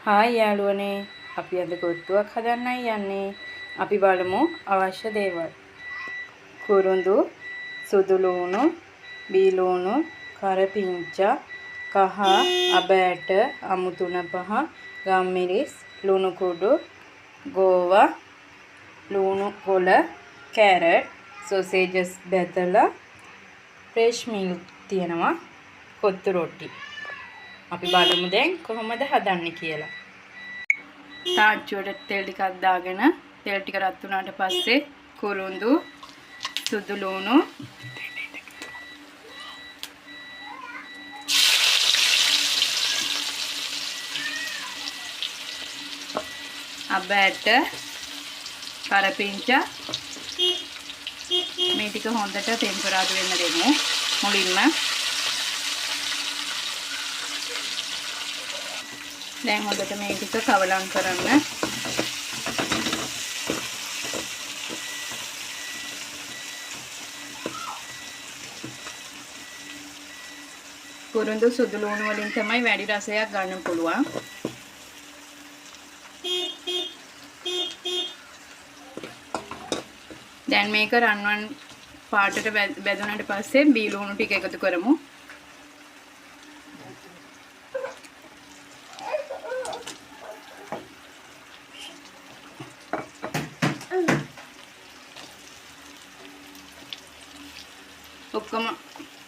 Hi යාළුවනේ අපි අද කොත්තුවක් හදන්නයි යන්නේ. අපි බලමු අවශ්‍ය දේවල්. කුරුඳු, සුදු ලුණු, බී ලුණු, කරපිංචා, කහ, අබ ඇට, අමු තුන පහ, ගම්මිරිස්, ලුණු කුඩු, ගෝවා, ලුණු කොළ, කැරට්, සොසේජස් බැදලා, ෆ්‍රෙෂ් මිල්ක් තියෙනවා, කොත්තු රොටි. අපි බලමු දැන් කොහොමද හදන්නේ කියලා. තාච්චුවට තෙල් ටිකක් දාගෙන තෙල් ටික රත් වුණාට පස්සේ කුරුඳු, සුදු ලුණු, අබ ඇට, කරපිංචා මේ ටික හොඳට තෙම්පරාදු වෙන්න දෙමු. මුලින්ම දැන් හොඳට මේ ටික කවලම් කරන්න. කුරුඳු සුදු ලුණු වලින් තමයි වැඩි රසයක් ගන්න පුළුවන්. දැන් මේක රන්වන් පාටට බැදුනට පස්සේ බී ලුණු ටික එකතු කරමු.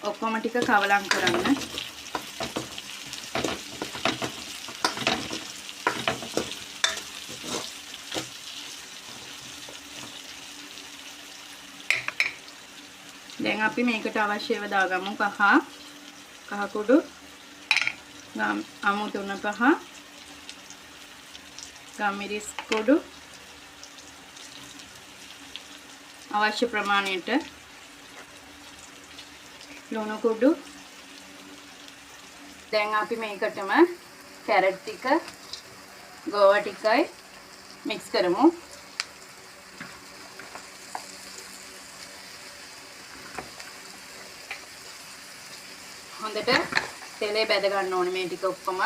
ඔක්කොම ටික කවලම් කරන්න. දැන් අපි මේකට අවශ්‍ය ඒවා දාගමු. කහ කුඩු, අමු තුන පහ, ගම්මිරිස් කුඩු අවශ්‍ය ප්‍රමාණයට, ලුණු කුඩු. දැන් අපි මේකටම කැරට් ටික, ගෝවා ටිකයි මික්ස් කරමු. හොඳට තෙලේ බැද ගන්න ඕනේ මේ ටික ඔක්කොම.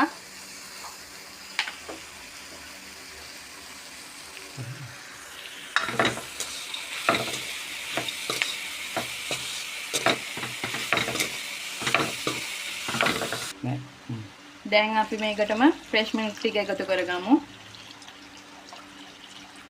දැන් අපි මේකටම ෆ්‍රෙෂ් මිල්ක් ටික එකතු කරගමු.